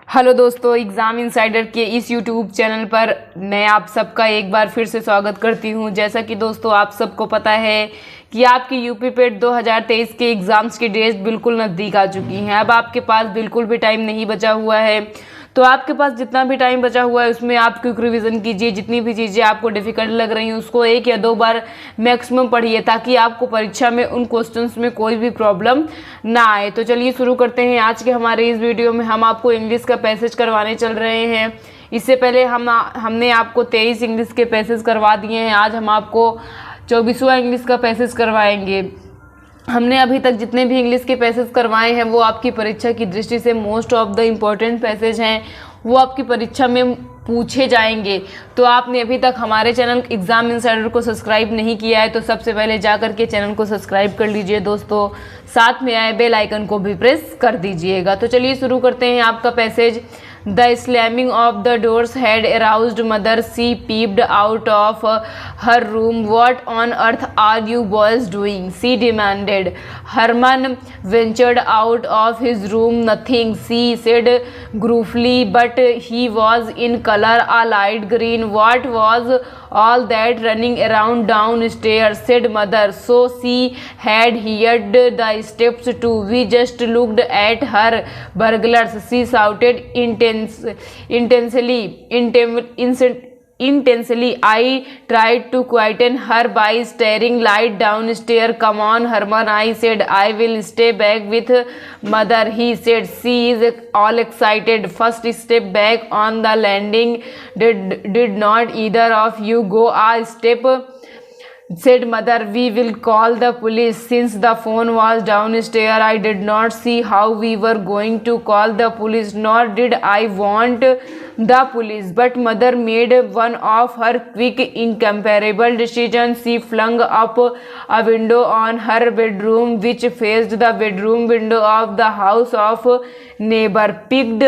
Hello दोस्तों, exam insider के इस यूट्यूब चैनल पर मैं आप सबका एक बार फिर से स्वागत करती हूं। जैसा कि दोस्तों आप सबको पता है कि आपकी यूपी पेट 2023 के एग्ज़ाम्स की डेट बिल्कुल नज़दीक आ चुकी हैं। अब आपके पास बिल्कुल भी टाइम नहीं बचा हुआ है, तो आपके पास जितना भी टाइम बचा हुआ है उसमें आप क्विक रिवीजन कीजिए। जितनी भी चीज़ें आपको डिफ़िकल्ट लग रही हैं उसको 1 या 2 बार मैक्सिमम पढ़िए, ताकि आपको परीक्षा में उन क्वेश्चंस में कोई भी प्रॉब्लम ना आए। तो चलिए शुरू करते हैं। आज के हमारे इस वीडियो में हम आपको इंग्लिश का पैसेज करवाने चल रहे हैं। इससे पहले हमने आपको 23 इंग्लिश के पैसेज करवा दिए हैं। आज हम आपको 24वां इंग्लिश का पैसेज करवाएंगे। हमने अभी तक जितने भी इंग्लिश के पैसेज करवाए हैं वो आपकी परीक्षा की दृष्टि से most of the important passage हैं, वो आपकी परीक्षा में पूछे जाएंगे। तो आपने अभी तक हमारे चैनल एग्ज़ाम इनसाइडर को सब्सक्राइब नहीं किया है तो सबसे पहले जा कर के चैनल को सब्सक्राइब कर लीजिए दोस्तों, साथ में आए बेल आइकन को भी प्रेस कर दीजिएगा। तो चलिए शुरू करते हैं आपका passage. The slamming of the doors had aroused mother. She peeped out of her room. What on earth are you boys doing? She demanded. Herman ventured out of his room. Nothing, she said gruffly, but he was in color, a light green. What was all that running around downstairs? Said mother. So she had heard the steps too. We just looked at her. Burglars, she shouted intensely. I tried to quieten her by staring light downstairs. Come on, Herman, I said. I will stay back with mother, he said. She is all excited. First step back on the landing. Did not either of you go a step? Said mother. We will call the police. Since the phone was downstairs, I did not see how we were going to call the police, nor did I want the police. But mother made one of her quick, incomparable decisions. She flung up a window on her bedroom, which faced the bedroom window of the house of neighbor, picked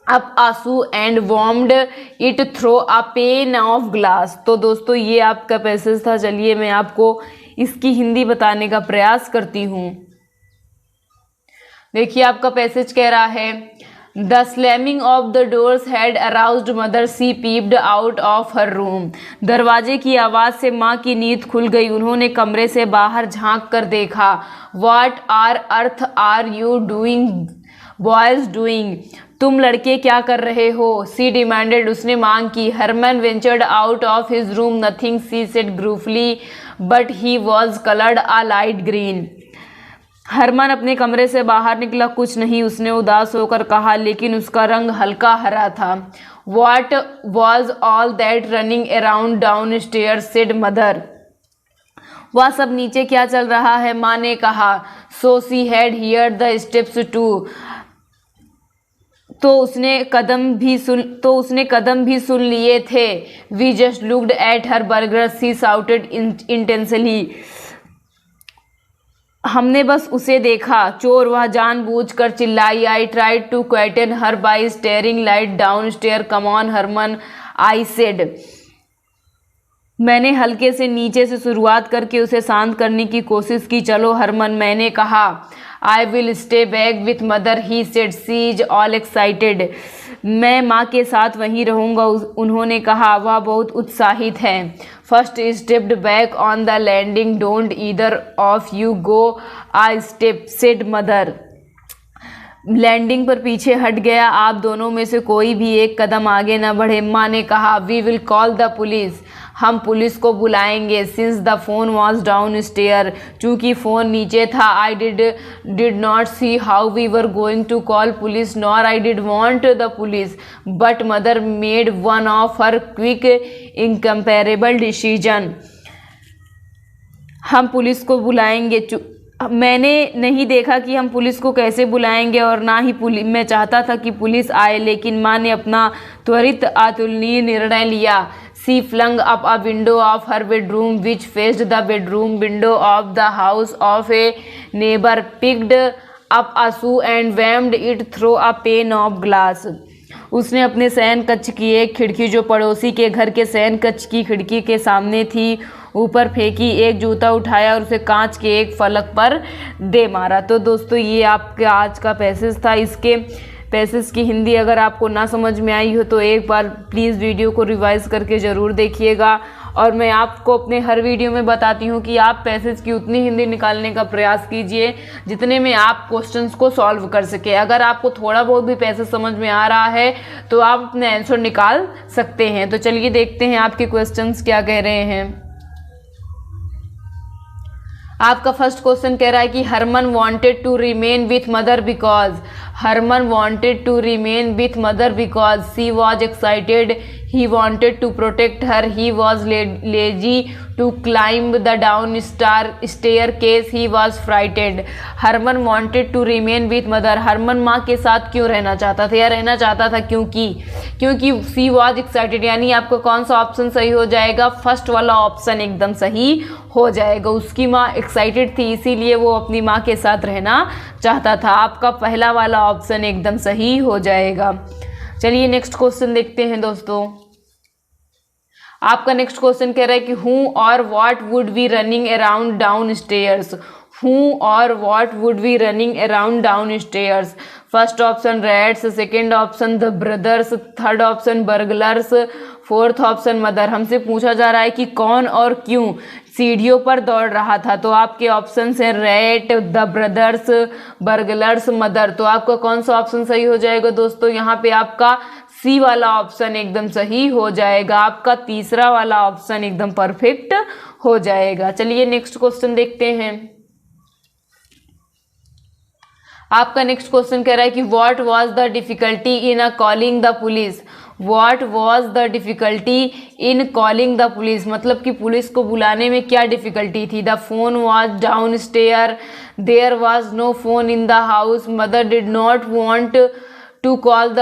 up a shoe and warmed it through a pane of glass। तो दोस्तों ये आपका passage था। चलिए मैं आपको इसकी हिंदी बताने का प्रयास करती हूँ। देखिए आपका पैसेज कह रहा है, The slamming of the doors had aroused mother. She peeped out of her room. दरवाजे की आवाज़ से माँ की नींद खुल गई। उन्होंने कमरे से बाहर झांक कर देखा। What on earth are you doing boys doing? तुम लड़के क्या कर रहे हो? She demanded. उसने मांग की। Herman ventured out of his room. Nothing, she said gruffly, but he was colored a light green. Harman अपने कमरे से बाहर निकला। कुछ नहीं, उसने उदास होकर कहा, लेकिन उसका रंग हल्का हरा था। What was all that running around downstairs? said mother. वह सब नीचे क्या चल रहा है? माँ ने कहा। So she had heard the steps too. तो उसने कदम भी सुन लिए थे। We just looked at her burglars, she shouted intensely. हमने बस उसे देखा, चोर, वह जानबूझकर चिल्लाई। I tried to quieten her by staring light downstairs. Come on, Herman, I said. मैंने हल्के से नीचे से शुरुआत करके उसे शांत करने की कोशिश की। चलो हरमन, मैंने कहा। I will stay back with mother, he said. She is all excited. मैं माँ के साथ वहीं रहूँगा, उन्होंने कहा। वह बहुत उत्साहित है। First stepped back on the landing. Don't either of you go a step, said mother. Landing पर पीछे हट गया। आप दोनों में से कोई भी एक कदम आगे न बढ़े, माँ ने कहा। We will call the police. हम पुलिस को बुलाएंगे। Since the phone was downstairs. चूँकि फ़ोन नीचे था। I did not see how we were going to call police, nor I did want the police. But mother made one of her quick, incomparable decision. हम police को बुलाएंगे। मैंने नहीं देखा कि हम पुलिस को कैसे बुलाएंगे, और ना ही मैं चाहता था कि पुलिस आए, लेकिन माँ ने अपना त्वरित अतुलनीय निर्णय लिया। She flung up a window of her bedroom, which faced the bedroom window of the house of a neighbor, picked up a shoe and whammed it through a pane of glass. उसने अपने शयन कक्ष की एक खिड़की, जो पड़ोसी के घर के शयन कक्ष की खिड़की के सामने थी, ऊपर फेंकी। एक जूता उठाया और उसे कांच के एक फलक पर दे मारा। तो दोस्तों ये आपका आज का पैसेज था। इसके पैसेज की हिंदी अगर आपको ना समझ में आई हो तो एक बार प्लीज़ वीडियो को रिवाइज करके ज़रूर देखिएगा। और मैं आपको अपने हर वीडियो में बताती हूँ कि आप पैसेज की उतनी हिंदी निकालने का प्रयास कीजिए जितने में आप क्वेश्चंस को सॉल्व कर सके। अगर आपको थोड़ा बहुत भी पैसेज समझ में आ रहा है तो आप अपने आंसर निकाल सकते हैं। तो चलिए देखते हैं आपके क्वेश्चंस क्या कह रहे हैं। आपका फर्स्ट क्वेश्चन कह रहा है कि Herman wanted to remain with mother because, Herman wanted to remain with mother because she was excited, he wanted to protect her, he was lazy to climb the down staircase, he was frightened। Harman wanted to remain with mother, Harman माँ के साथ क्यों रहना चाहता था या रहना चाहता था क्योंकि she was excited, यानी आपका कौन सा ऑप्शन सही हो जाएगा? फर्स्ट वाला ऑप्शन एकदम सही हो जाएगा। उसकी माँ एक्साइटेड थी इसीलिए वो अपनी माँ के साथ रहना चाहता था। आपका पहला वाला ऑप्शन एकदम सही हो जाएगा। चलिए नेक्स्ट क्वेश्चन देखते हैं दोस्तों। आपका नेक्स्ट क्वेश्चन कह रहा है कि who or what would be running around downstairs, who or what would be running around downstairs. First option rats, second option the brothers, third option burglars, fourth option mother. हमसे पूछा जा रहा है कि कौन और क्यों सीढ़ियों पर दौड़ रहा था। तो आपके ऑप्शन हैं rat, the brothers, burglars, mother. तो आपका कौन सा ऑप्शन सही हो जाएगा दोस्तों? यहाँ पे आपका सी वाला ऑप्शन एकदम सही हो जाएगा। आपका तीसरा वाला ऑप्शन एकदम परफेक्ट हो जाएगा। चलिए नेक्स्ट क्वेश्चन देखते हैं। आपका नेक्स्ट क्वेश्चन कह रहा है कि what was the difficulty in calling the police, what was the difficulty in calling the police, मतलब कि पुलिस को बुलाने में क्या डिफिकल्टी थी? The phone was down stair, there was no phone in the house, mother did not want to call the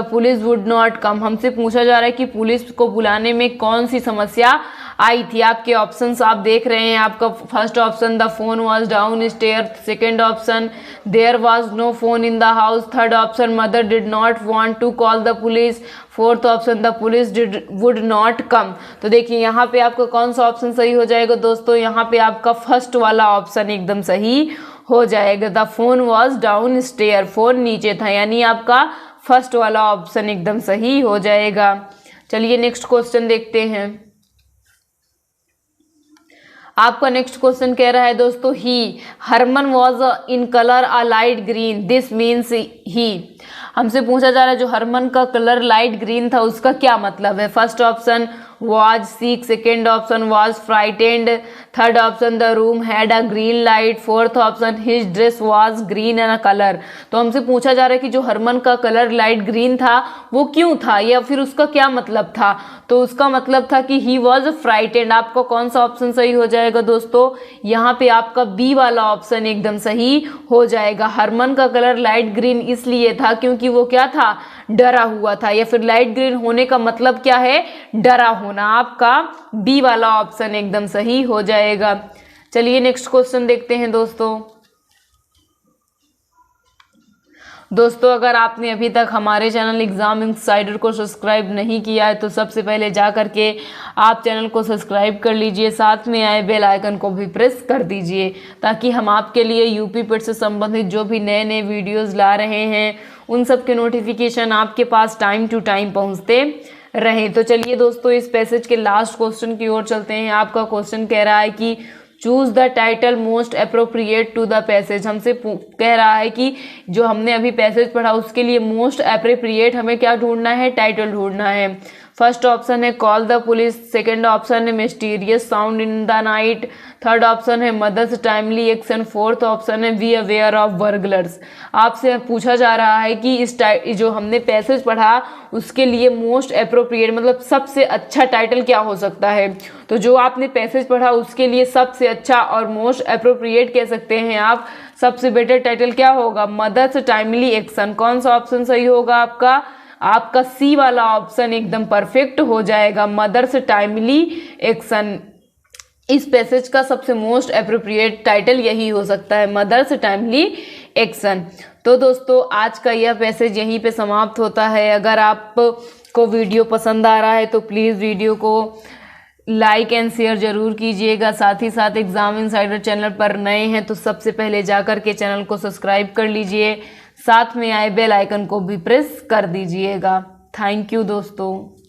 police would not come. हमसे पूछा जा रहा है कि पुलिस को बुलाने में कौन सी समस्या आई थी। आपके ऑप्शंस आप देख रहे हैं। आपका first option the phone was down stair, second option there was no phone in the house, third option mother did not want to call the police, fourth option the police would not come. तो देखिए यहाँ पे आपका कौन सा option सही हो जाएगा दोस्तों? यहाँ पे आपका फर्स्ट वाला ऑप्शन एकदम सही हो जाएगा। The phone was down stair, phone नीचे था, यानी आपका फर्स्ट वाला ऑप्शन एकदम सही हो जाएगा। चलिए नेक्स्ट क्वेश्चन देखते हैं। आपका नेक्स्ट क्वेश्चन कह रहा है दोस्तों he, Herman was in colour a light green, this means he. हमसे पूछा जा रहा है जो हरमन का कलर लाइट ग्रीन था उसका क्या मतलब है? First option was sick, second option was frightened, third option the room had a green light, fourth option his dress was green in color। तो हमसे पूछा जा रहा है कि जो हरमन का कलर लाइट ग्रीन था वो क्यों था या फिर उसका क्या मतलब था? तो उसका मतलब था कि he was frightened। आपका कौन सा ऑप्शन सही हो जाएगा दोस्तों? यहाँ पे आपका बी वाला ऑप्शन एकदम सही हो जाएगा। हरमन का कलर लाइट ग्रीन इसलिए था क्योंकि वो क्या था? डरा हुआ था, या फिर लाइट ग्रीन होने का मतलब क्या है? डरा होना। आपका बी वाला ऑप्शन एकदम सही हो जाएगा। चलिए नेक्स्ट क्वेश्चन देखते हैं दोस्तों अगर आपने अभी तक हमारे चैनल एग्जाम इनसाइडर को सब्सक्राइब नहीं किया है तो सबसे पहले जा करके आप चैनल को सब्सक्राइब कर लीजिए, साथ में आए बेल आइकन को भी प्रेस कर दीजिए ताकि हम आपके लिए यूपी पेट से संबंधित जो भी नए नए वीडियोस ला रहे हैं उन सब के नोटिफिकेशन आपके पास टाइम टू टाइम पहुंचते रहें। तो चलिए दोस्तों इस पैसेज के लास्ट क्वेश्चन की ओर चलते हैं। आपका क्वेश्चन कह रहा है कि choose the title most appropriate to the passage. हमसे कह रहा है कि जो हमने अभी पैसेज पढ़ा उसके लिए मोस्ट अप्रोप्रिएट हमें क्या ढूंढना है? टाइटल ढूंढना है। फर्स्ट ऑप्शन है call the police, second option है mysterious sound in the night, third option है mother's timely action, fourth option है बी अवेयर ऑफ बर्गलर्स। आपसे पूछा जा रहा है कि इस जो हमने पैसेज पढ़ा उसके लिए मोस्ट अप्रोप्रिएट मतलब सबसे अच्छा टाइटल क्या हो सकता है? तो जो आपने पैसेज पढ़ा उसके लिए सबसे अच्छा और मोस्ट अप्रोप्रिएट कह सकते हैं आप। सबसे बेटर टाइटल क्या होगा? Mother's timely action. कौन सा ऑप्शन सही होगा आपका? आपका सी वाला ऑप्शन एकदम परफेक्ट हो जाएगा। मदर्स टाइमली एक्शन इस पैसेज का सबसे मोस्ट अप्रोप्रिएट टाइटल यही हो सकता है, मदर्स टाइमली एक्शन। तो दोस्तों आज का यह पैसेज यहीं पे समाप्त होता है। अगर आपको वीडियो पसंद आ रहा है तो प्लीज़ वीडियो को लाइक एंड शेयर जरूर कीजिएगा। साथ ही साथ एग्जाम इनसाइडर चैनल पर नए हैं तो सबसे पहले जाकर के चैनल को सब्सक्राइब कर लीजिए। साथ में आए बेल आइकन को भी प्रेस कर दीजिएगा। थैंक यू दोस्तों।